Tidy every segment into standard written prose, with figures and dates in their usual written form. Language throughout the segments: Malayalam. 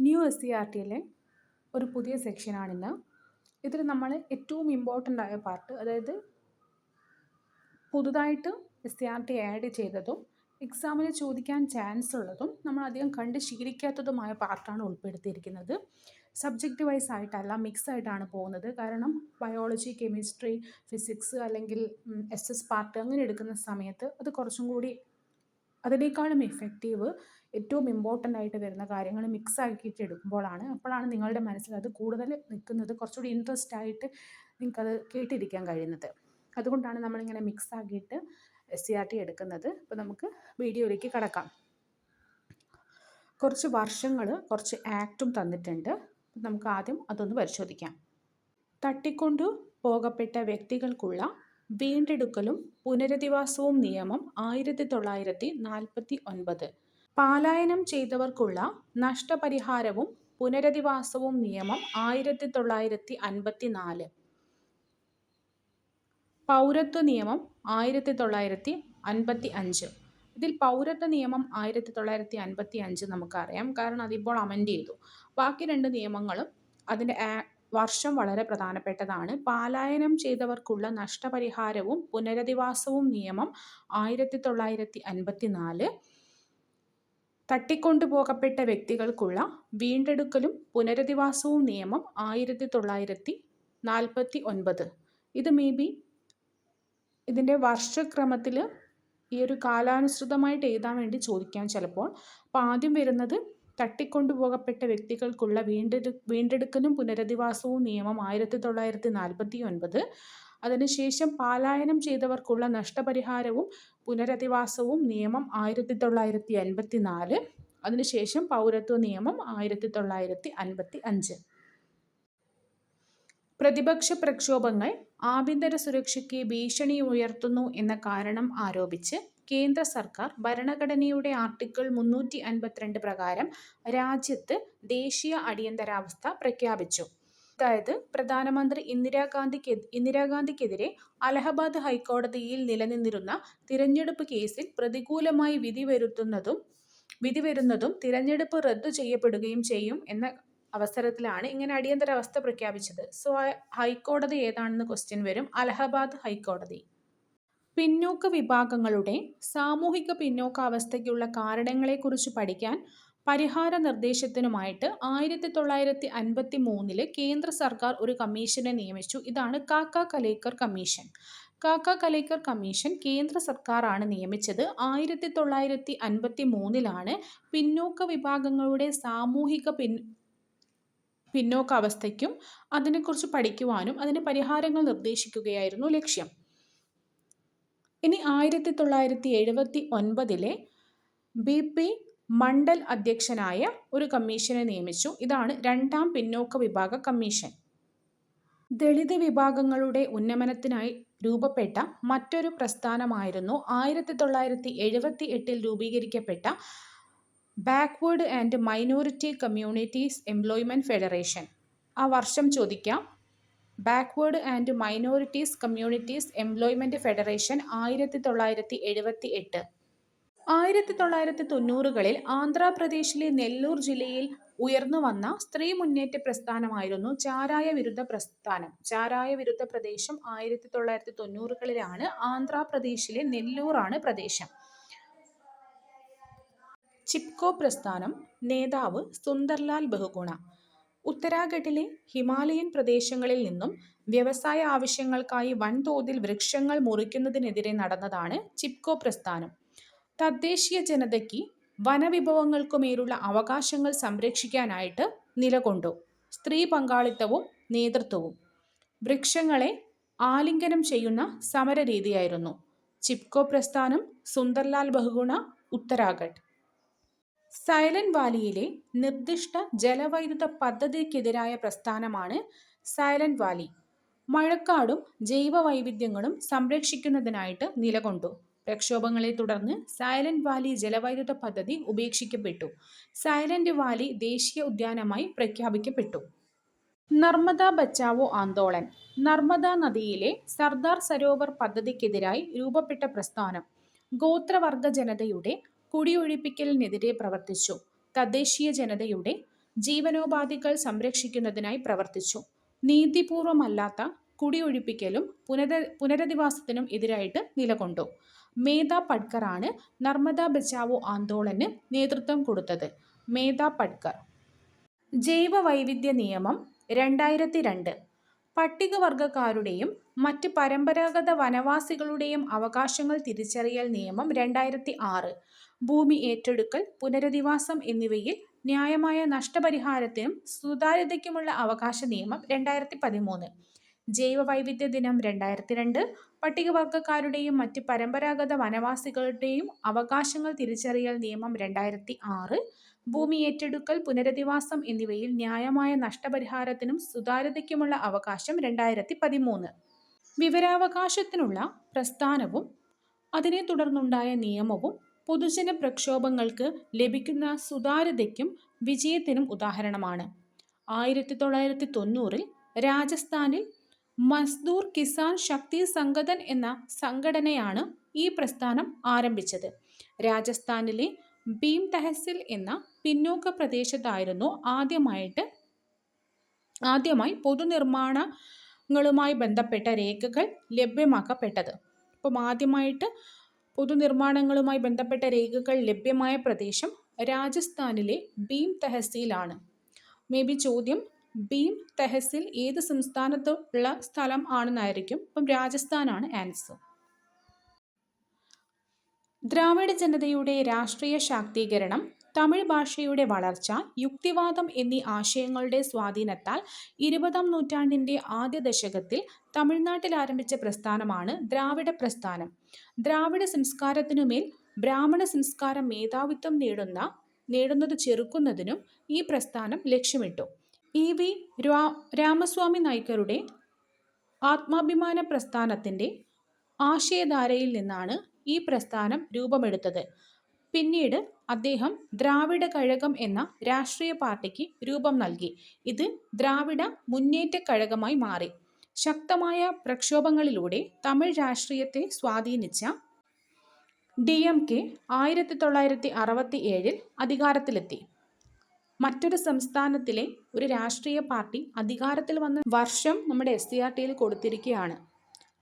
ന്യൂ എസ് സി ആർ ടിയിലെ ഒരു പുതിയ സെക്ഷനാണിന്ന്. ഇതിൽ നമ്മൾ ഏറ്റവും ഇമ്പോർട്ടൻ്റ് ആയ പാർട്ട്, അതായത് പുതുതായിട്ട് S C R T add ചെയ്തതും എക്സാമിന് ചോദിക്കാൻ ചാൻസ് ഉള്ളതും നമ്മൾ അധികം കണ്ട് ശീലിക്കാത്തതുമായ പാർട്ടാണ് ഉൾപ്പെടുത്തിയിരിക്കുന്നത്. സബ്ജക്റ്റ് വൈസ് ആയിട്ടല്ല, മിക്സ് ആയിട്ടാണ് പോകുന്നത്. കാരണം ബയോളജി, കെമിസ്ട്രി, ഫിസിക്സ് അല്ലെങ്കിൽ SS പാർട്ട് അങ്ങനെ എടുക്കുന്ന സമയത്ത് അത് കുറച്ചും കൂടി അതിനേക്കാളും എഫക്റ്റീവ് ഏറ്റവും ഇമ്പോർട്ടൻ്റ് ആയിട്ട് വരുന്ന കാര്യങ്ങൾ മിക്സ് ആക്കിയിട്ട് എടുക്കുമ്പോഴാണ്. അപ്പോഴാണ് നിങ്ങളുടെ മനസ്സിൽ അത് കൂടുതൽ നിൽക്കുന്നത്, കുറച്ചുകൂടി ഇൻട്രസ്റ്റ് ആയിട്ട് നിങ്ങൾക്കത് കേട്ടിരിക്കാൻ കഴിയുന്നത്. അതുകൊണ്ടാണ് നമ്മളിങ്ങനെ മിക്സ് ആക്കിയിട്ട് SCRT എടുക്കുന്നത്. അപ്പോൾ നമുക്ക് വീഡിയോയിലേക്ക് കടക്കാം. കുറച്ച് വർഷങ്ങൾ, കുറച്ച് ആക്റ്റും തന്നിട്ടുണ്ട്. നമുക്ക് ആദ്യം അതൊന്ന് പരിശോധിക്കാം. തട്ടിക്കൊണ്ടു പോകപ്പെട്ട വ്യക്തികൾക്കുള്ള വീണ്ടെടുക്കലും പുനരധിവാസവും നിയമം 1949. പലായനം ചെയ്തവർക്കുള്ള നഷ്ടപരിഹാരവും പുനരധിവാസവും നിയമം 1954. പൗരത്വ നിയമം 1955. ഇതിൽ പൗരത്വ നിയമം 1955 നമുക്കറിയാം, കാരണം അതിപ്പോൾ അമെൻഡ് ചെയ്തു. ബാക്കി രണ്ട് നിയമങ്ങളും അതിൻ്റെ വർഷം വളരെ പ്രധാനപ്പെട്ടതാണ്. പലായനം ചെയ്തവർക്കുള്ള നഷ്ടപരിഹാരവും പുനരധിവാസവും നിയമം 1954. തട്ടിക്കൊണ്ടുപോകപ്പെട്ട വ്യക്തികൾക്കുള്ള വീണ്ടെടുക്കലും പുനരധിവാസവും നിയമം 1949. ഇത് മേ ബി ഇതിൻ്റെ വർഷക്രമത്തിൽ ഈ ഒരു കാലാനുസൃതമായിട്ട് എഴുതാൻ വേണ്ടി ചോദിക്കാം ചിലപ്പോൾ. അപ്പോൾ ആദ്യം വരുന്നത് തട്ടിക്കൊണ്ടുപോകപ്പെട്ട വ്യക്തികൾക്കുള്ള വീണ്ടെടുക്കലും പുനരധിവാസവും നിയമം 1949. അതിനുശേഷം പലായനം ചെയ്തവർക്കുള്ള നഷ്ടപരിഹാരവും പുനരധിവാസവും നിയമം 1954. അതിനുശേഷം പൗരത്വ നിയമം 1955. പ്രതിപക്ഷ പ്രക്ഷോഭങ്ങൾ ആഭ്യന്തര സുരക്ഷയ്ക്ക് ഭീഷണി ഉയർത്തുന്നു എന്ന കാരണം ആരോപിച്ച് കേന്ദ്ര സർക്കാർ ഭരണഘടനയുടെ ആർട്ടിക്കിൾ 352 പ്രകാരം രാജ്യത്ത് ദേശീയ അടിയന്തരാവസ്ഥ പ്രഖ്യാപിച്ചു. അതായത് പ്രധാനമന്ത്രി ഇന്ദിരാഗാന്ധിക്കെതിരെ അലഹബാദ് ഹൈക്കോടതിയിൽ നിലനിന്നിരുന്ന തിരഞ്ഞെടുപ്പ് കേസിൽ പ്രതികൂലമായി വിധി വരുന്നതും തിരഞ്ഞെടുപ്പ് റദ്ദു ചെയ്യപ്പെടുകയും ചെയ്യും എന്ന അവസരത്തിലാണ് ഇങ്ങനെ അടിയന്തരാവസ്ഥ പ്രഖ്യാപിച്ചത്. സോ ഹൈക്കോടതി ഏതാണെന്ന് ക്വസ്റ്റ്യൻ വരും. അലഹബാദ് ഹൈക്കോടതി. പിന്നോക്ക വിഭാഗങ്ങളുടെ സാമൂഹിക പിന്നോക്കാവസ്ഥയ്ക്കുള്ള കാരണങ്ങളെക്കുറിച്ച് പഠിക്കാൻ പരിഹാര നിർദ്ദേശത്തിനുമായിട്ട് 1953 കേന്ദ്ര സർക്കാർ ഒരു കമ്മീഷനെ നിയമിച്ചു. ഇതാണ് കാക്ക കലേക്കർ കമ്മീഷൻ. കാക്ക കലേക്കർ കമ്മീഷൻ കേന്ദ്ര സർക്കാരാണ് നിയമിച്ചത്. 1953 പിന്നോക്ക വിഭാഗങ്ങളുടെ സാമൂഹിക പിന്നോക്കാവസ്ഥയ്ക്കും അതിനെക്കുറിച്ച് പഠിക്കുവാനും അതിന് പരിഹാരങ്ങൾ നിർദ്ദേശിക്കുകയായിരുന്നു ലക്ഷ്യം. ഇനി 1979 BP മണ്ഡൽ അധ്യക്ഷനായ ഒരു കമ്മീഷനെ നിയമിച്ചു. ഇതാണ് രണ്ടാം പിന്നോക്ക വിഭാഗ കമ്മീഷൻ. ദളിത് വിഭാഗങ്ങളുടെ ഉന്നമനത്തിനായി രൂപപ്പെട്ട മറ്റൊരു പ്രസ്ഥാനമായിരുന്നു 1978 രൂപീകരിക്കപ്പെട്ട backward and minority communities employment federation. ആ വർഷം ചോദിക്കാം. Backward and minorities communities employment federation 1978. 1990കളിൽ ആന്ധ്രാപ്രദേശിലെ നെല്ലൂർ ജില്ലയിൽ ഉയർന്നു വന്ന സ്ത്രീ മുന്നേറ്റ പ്രസ്ഥാനമായിരുന്നു ചാരായ വിരുദ്ധ പ്രസ്ഥാനം. ചാരായ വിരുദ്ധ പ്രദേശം 1990കളിലാണ്. ആന്ധ്രാപ്രദേശിലെ നെല്ലൂറാണ് പ്രദേശം. ചിപ്കോ പ്രസ്ഥാനം. നേതാവ് സുന്ദർലാൽ ബഹുഗുണ. ഉത്തരാഖണ്ഡിലെ ഹിമാലയൻ പ്രദേശങ്ങളിൽ നിന്നും വ്യവസായ ആവശ്യങ്ങൾക്കായി വൻതോതിൽ വൃക്ഷങ്ങൾ മുറിക്കുന്നതിനെതിരെ നടന്നതാണ് ചിപ്കോ പ്രസ്ഥാനം. തദ്ദേശീയ ജനതയ്ക്ക് വനവിഭവങ്ങൾക്കുമേലുള്ള അവകാശങ്ങൾ സംരക്ഷിക്കാനായിട്ട് നിലകൊണ്ടു. സ്ത്രീ പങ്കാളിത്തവും നേതൃത്വവും. വൃക്ഷങ്ങളെ ആലിംഗനം ചെയ്യുന്ന സമരരീതിയായിരുന്നു. ചിപ്കോ പ്രസ്ഥാനം, സുന്ദർലാൽ ബഹുഗുണ, ഉത്തരാഖണ്ഡ്. സൈലന്റ് വാലിയിലെ നിർദ്ദിഷ്ട ജലവൈദ്യുത പദ്ധതിക്കെതിരായ പ്രസ്ഥാനമാണ് സൈലന്റ് വാലി. മഴക്കാടും ജൈവവൈവിധ്യങ്ങളും സംരക്ഷിക്കുന്നതിനായിട്ട് നിലകൊണ്ടു. പ്രക്ഷോഭങ്ങളെ തുടർന്ന് സൈലന്റ് വാലി ജലവൈദ്യുത പദ്ധതി ഉപേക്ഷിക്കപ്പെട്ടു. സൈലന്റ് വാലി ദേശീയ ഉദ്യാനമായി പ്രഖ്യാപിക്കപ്പെട്ടു. നർമ്മദ ബച്ചാവോ ആന്തോളൻ. നർമ്മദ നദിയിലെ സർദാർ സരോവർ പദ്ധതിക്കെതിരായി രൂപപ്പെട്ട പ്രസ്ഥാനം ഗോത്രവർഗ ജനതയുടെ കുടിയൊഴിപ്പിക്കലിനെതിരെ പ്രവർത്തിച്ചു. തദ്ദേശീയ ജനതയുടെ ജീവനോപാധികൾ സംരക്ഷിക്കുന്നതിനായി പ്രവർത്തിച്ചു. നീതിപൂർവമല്ലാത്ത കുടിയൊഴിപ്പിക്കലും പുനരധിവാസത്തിനും എതിരായിട്ട് നിലകൊണ്ടു. മേധാ പട്കറാണ് നർമ്മദ ബച്ചാവോ ആന്തോളന് നേതൃത്വം കൊടുത്തത്. മേധാ പട്കർ. ജൈവ വൈവിധ്യ നിയമം 2002. പട്ടികവർഗക്കാരുടെയും മറ്റ് പരമ്പരാഗത വനവാസികളുടെയും അവകാശങ്ങൾ തിരിച്ചറിയൽ നിയമം 2006. ഭൂമി ഏറ്റെടുക്കൽ, പുനരധിവാസം എന്നിവയിൽ ന്യായമായ നഷ്ടപരിഹാരത്തിനും സുതാര്യതയ്ക്കുമുള്ള അവകാശ നിയമം 2013. ജൈവ വൈവിധ്യ ദിനം 2002. പട്ടികവർഗക്കാരുടെയും മറ്റ് പരമ്പരാഗത വനവാസികളുടെയും അവകാശങ്ങൾ തിരിച്ചറിയൽ നിയമം 2006. ഭൂമി ഏറ്റെടുക്കൽ, പുനരധിവാസം എന്നിവയിൽ ന്യായമായ നഷ്ടപരിഹാരത്തിനും സുതാര്യതയ്ക്കുമുള്ള അവകാശം 2013. വിവരാവകാശത്തിനുള്ള പ്രസ്ഥാനവും അതിനെ തുടർന്നുണ്ടായ നിയമവും പൊതുജന പ്രക്ഷോഭങ്ങൾക്ക് ലഭിക്കുന്ന സുതാര്യതയ്ക്കും വിജയത്തിനും ഉദാഹരണമാണ്. 1990 രാജസ്ഥാനിൽ മസ്ദൂർ കിസാൻ ശക്തി സംഗഠൻ എന്ന സംഘടനയാണ് ഈ പ്രസ്ഥാനം ആരംഭിച്ചത്. രാജസ്ഥാനിലെ ഭീം തെഹസിൽ എന്ന പിന്നോക്ക പ്രദേശത്തായിരുന്നു ആദ്യമായി പൊതുനിർമ്മാണങ്ങളുമായി ബന്ധപ്പെട്ട രേഖകൾ ലഭ്യമാക്കപ്പെട്ടത്. അപ്പം ആദ്യമായിട്ട് പൊതുനിർമ്മാണങ്ങളുമായി ബന്ധപ്പെട്ട രേഖകൾ ലഭ്യമായ പ്രദേശം രാജസ്ഥാനിലെ ഭീം തെഹസിലാണ്. മേ ബി ചോദ്യം ഭീം തെഹസിൽ ഏത് സംസ്ഥാനത്തുള്ള സ്ഥലം ആണെന്നായിരിക്കും. അപ്പം രാജസ്ഥാനാണ് ആൻസർ. ദ്രാവിഡ ജനതയുടെ രാഷ്ട്രീയ ശാക്തീകരണം, തമിഴ് ഭാഷയുടെ വളർച്ച, യുക്തിവാദം എന്നീ ആശയങ്ങളുടെ സ്വാധീനത്താൽ 20-ാം നൂറ്റാണ്ടിൻ്റെ ആദ്യ ദശകത്തിൽ തമിഴ്നാട്ടിൽ ആരംഭിച്ച പ്രസ്ഥാനമാണ് ദ്രാവിഡ പ്രസ്ഥാനം. ദ്രാവിഡ സംസ്കാരത്തിനുമേൽ ബ്രാഹ്മണ സംസ്കാരം മേധാവിത്വം നേടുന്നത് ചെറുക്കുന്നതിനും ഈ പ്രസ്ഥാനം ലക്ഷ്യമിട്ടു. EV രാമസ്വാമി നായ്ക്കരുടെ ആത്മാഭിമാന പ്രസ്ഥാനത്തിൻ്റെ ആശയധാരയിൽ നിന്നാണ് ഈ പ്രസ്ഥാനം രൂപമെടുത്തത്. പിന്നീട് അദ്ദേഹം ദ്രാവിഡ കഴകം എന്ന രാഷ്ട്രീയ പാർട്ടിക്ക് രൂപം നൽകി. ഇത് ദ്രാവിഡ മുന്നേറ്റ കഴകമായി മാറി. ശക്തമായ പ്രക്ഷോഭങ്ങളിലൂടെ തമിഴ് രാഷ്ട്രീയത്തെ സ്വാധീനിച്ച DMK 1967 അധികാരത്തിലെത്തി. മറ്റൊരു സംസ്ഥാനത്തിലെ ഒരു രാഷ്ട്രീയ പാർട്ടി അധികാരത്തിൽ വന്ന വർഷം നമ്മുടെ SCERTയിൽ കൊടുത്തിരിക്കുകയാണ്.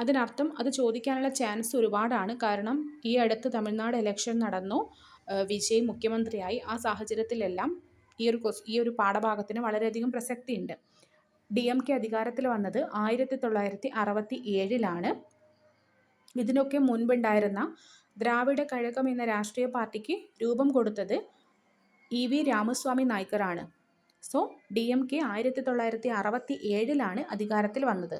അതിനർത്ഥം അത് ചോദിക്കാനുള്ള ചാൻസ് ഒരുപാടാണ്. കാരണം ഈ അടുത്ത് തമിഴ്നാട് ഇലക്ഷൻ നടന്നു, വിജയ് മുഖ്യമന്ത്രിയായി. ആ സാഹചര്യത്തിലെല്ലാം ഈ ഒരു പാഠഭാഗത്തിന് വളരെയധികം പ്രസക്തിയുണ്ട്. DMK അധികാരത്തിൽ വന്നത് 1967 ഇതിനൊക്കെ മുൻപുണ്ടായിരുന്ന ദ്രാവിഡ കഴകം എന്ന രാഷ്ട്രീയ പാർട്ടിക്ക് രൂപം കൊടുത്തത് EV രാമസ്വാമി നായ്ക്കറാണ്. സോ DMK 1967 അധികാരത്തിൽ വന്നത്.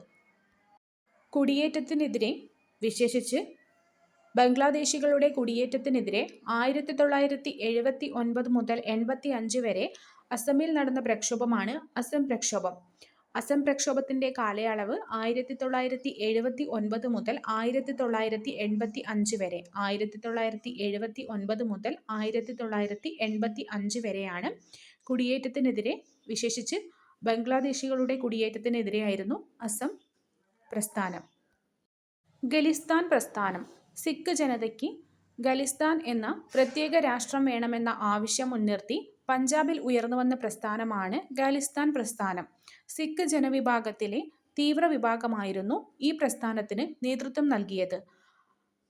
കുടിയേറ്റത്തിനെതിരെ, വിശേഷിച്ച് ബംഗ്ലാദേശികളുടെ കുടിയേറ്റത്തിനെതിരെ 1979 മുതൽ 85 വരെ അസമിൽ നടന്ന പ്രക്ഷോഭമാണ് അസം പ്രക്ഷോഭം. അസം പ്രക്ഷോഭത്തിൻ്റെ കാലയളവ് 1979 മുതൽ 1985 വരെ. 1979 മുതൽ 1985 വരെയാണ്. കുടിയേറ്റത്തിനെതിരെ, വിശേഷിച്ച് ബംഗ്ലാദേശികളുടെ കുടിയേറ്റത്തിനെതിരെയായിരുന്നു അസം പ്രസ്ഥാനം. ഖലിസ്ഥാൻ പ്രസ്ഥാനം. സിഖ് ജനതയ്ക്ക് ഖലിസ്ഥാൻ എന്ന പ്രത്യേക രാഷ്ട്രം വേണമെന്ന ആവശ്യം മുൻനിർത്തി പഞ്ചാബിൽ ഉയർന്നുവന്ന പ്രസ്ഥാനമാണ് ഖലിസ്ഥാൻ പ്രസ്ഥാനം. സിഖ് ജനവിഭാഗത്തിലെ തീവ്ര വിഭാഗമായിരുന്നു ഈ പ്രസ്ഥാനത്തിന് നേതൃത്വം നൽകിയത്.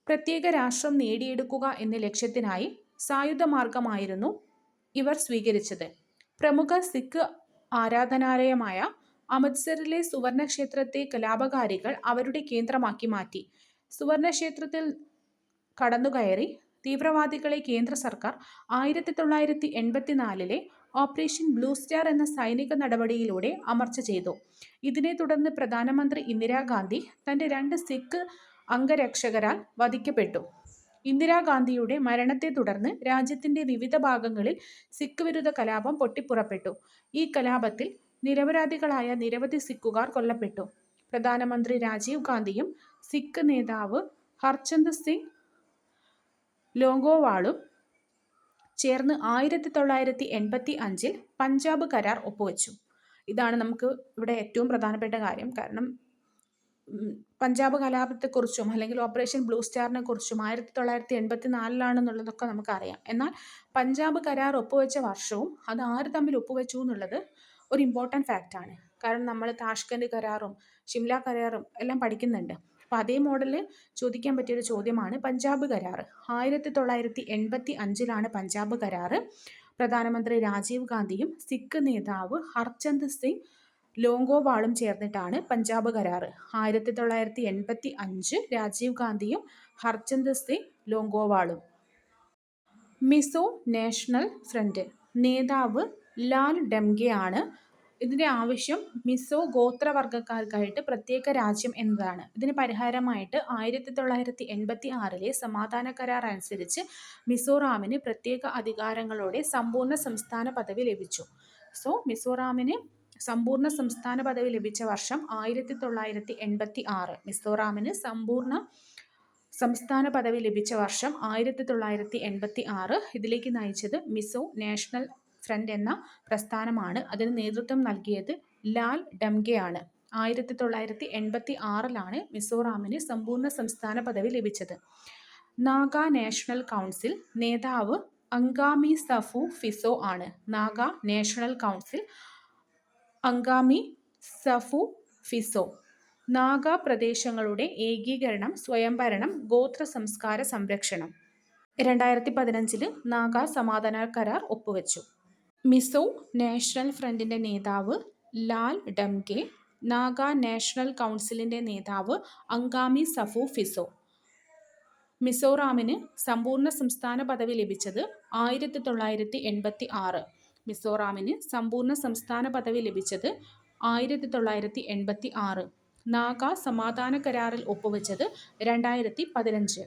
പ്രത്യേക രാഷ്ട്രം നേടിയെടുക്കുക എന്ന ലക്ഷ്യത്തിനായി സായുധ മാർഗമായിരുന്നു ഇവർ സ്വീകരിച്ചത്. പ്രമുഖ സിഖ് ആരാധനാലയമായ അമൃത്സറിലെ സുവർണ ക്ഷേത്രത്തെ കലാപകാരികൾ അവരുടെ കേന്ദ്രമാക്കി മാറ്റി. സുവർണ ക്ഷേത്രത്തിൽ കടന്നുകയറി തീവ്രവാദികളെ കേന്ദ്ര സർക്കാർ 1984 ഓപ്പറേഷൻ ബ്ലൂ സ്റ്റാർ എന്ന സൈനിക നടപടിയിലൂടെ അമർച്ച ചെയ്തു. ഇതിനെ തുടർന്ന് പ്രധാനമന്ത്രി ഇന്ദിരാഗാന്ധി തൻ്റെ 2 സിഖ് അംഗരക്ഷകരാൽ വധിക്കപ്പെട്ടു. ഇന്ദിരാഗാന്ധിയുടെ മരണത്തെ തുടർന്ന് രാജ്യത്തിൻ്റെ വിവിധ ഭാഗങ്ങളിൽ സിഖ് വിരുദ്ധ കലാപം പൊട്ടിപ്പുറപ്പെട്ടു. ഈ കലാപത്തിൽ നിരപരാധികളായ നിരവധി സിഖുകാർ കൊല്ലപ്പെട്ടു. പ്രധാനമന്ത്രി രാജീവ് ഗാന്ധിയും സിഖ് നേതാവ് ഹർചന്ദ് സിംഗ് ലോങ്കോവാളും ചേർന്ന് 1985 പഞ്ചാബ് കരാർ ഒപ്പുവെച്ചു. ഇതാണ് നമുക്ക് ഇവിടെ ഏറ്റവും പ്രധാനപ്പെട്ട കാര്യം. കാരണം പഞ്ചാബ് കലാപത്തെക്കുറിച്ചും അല്ലെങ്കിൽ ഓപ്പറേഷൻ ബ്ലൂ സ്റ്റാറിനെ കുറിച്ചും 1984 നമുക്കറിയാം. എന്നാൽ പഞ്ചാബ് കരാർ ഒപ്പുവെച്ച വർഷവും അത് ആര് തമ്മിൽ ഒപ്പുവെച്ചു എന്നുള്ളത് ഒരു ഇമ്പോർട്ടൻറ്റ് ഫാക്റ്റാണ്. കാരണം നമ്മൾ താഷ്കന്റ് കരാറും ഷിംല കരാറും എല്ലാം പഠിക്കുന്നുണ്ട്. അപ്പോൾ അതേ മോഡലിൽ ചോദിക്കാൻ പറ്റിയൊരു ചോദ്യമാണ് പഞ്ചാബ് കരാർ. 1985 പഞ്ചാബ് കരാർ. പ്രധാനമന്ത്രി രാജീവ് ഗാന്ധിയും സിഖ് നേതാവ് ഹർചന്ദ് സിംഗ് ലോങ്കോവാളും ചേർന്നിട്ടാണ് പഞ്ചാബ് കരാർ. 1985 രാജീവ് ഗാന്ധിയും ഹർചന്ദ് സിംഗ് ലോങ്കോവാളും. മിസോ നാഷണൽ ഫ്രണ്ട് നേതാവ് ലാൽ ഡെംഗെ ആണ്. ഇതിൻ്റെ ആവശ്യം മിസോ ഗോത്രവർഗക്കാർക്കായിട്ട് പ്രത്യേക രാജ്യം എന്നതാണ്. ഇതിന് പരിഹാരമായിട്ട് 1986 സമാധാന കരാർ അനുസരിച്ച് മിസോറാമിന് പ്രത്യേക അധികാരങ്ങളോടെ സമ്പൂർണ്ണ സംസ്ഥാന പദവി ലഭിച്ചു. മിസോറാമിന് സമ്പൂർണ്ണ സംസ്ഥാന പദവി ലഭിച്ച വർഷം 1986. മിസോറാമിന് സമ്പൂർണ്ണ സംസ്ഥാന പദവി ലഭിച്ച വർഷം 1986. ഇതിലേക്ക് നയിച്ചത് മിസോ നാഷണൽ ഫ്രണ്ട് എന്ന പ്രസ്ഥാനമാണ്. അതിന് നേതൃത്വം നൽകിയത് ലാൽ ഡെംഗെ ആണ്. 1986 മിസോറാമിന് സമ്പൂർണ്ണ സംസ്ഥാന പദവി ലഭിച്ചത്. നാഗ നാഷണൽ കൗൺസിൽ നേതാവ് അംഗാമി സഫു ഫിസോ ആണ്. നാഗ നാഷണൽ കൗൺസിൽ അംഗാമി സഫു ഫിസോ. നാഗ പ്രദേശങ്ങളുടെ ഏകീകരണം, സ്വയംഭരണം, ഗോത്ര സംസ്കാര സംരക്ഷണം. 2015 നാഗ സമാധാന കരാർ ഒപ്പുവെച്ചു. മിസോ നാഷണൽ ഫ്രണ്ടിൻ്റെ നേതാവ് ലാൽ ഡെംഗെ, നാഗ നാഷണൽ കൗൺസിലിൻ്റെ നേതാവ് അംഗാമി സഫു ഫിസോ. മിസോറാമിന് സമ്പൂർണ്ണ സംസ്ഥാന പദവി ലഭിച്ചത് 1986. മിസോറാമിന് സമ്പൂർണ്ണ സംസ്ഥാന പദവി ലഭിച്ചത് 1986. നാഗ സമാധാന കരാറിൽ ഒപ്പുവെച്ചത് 2015.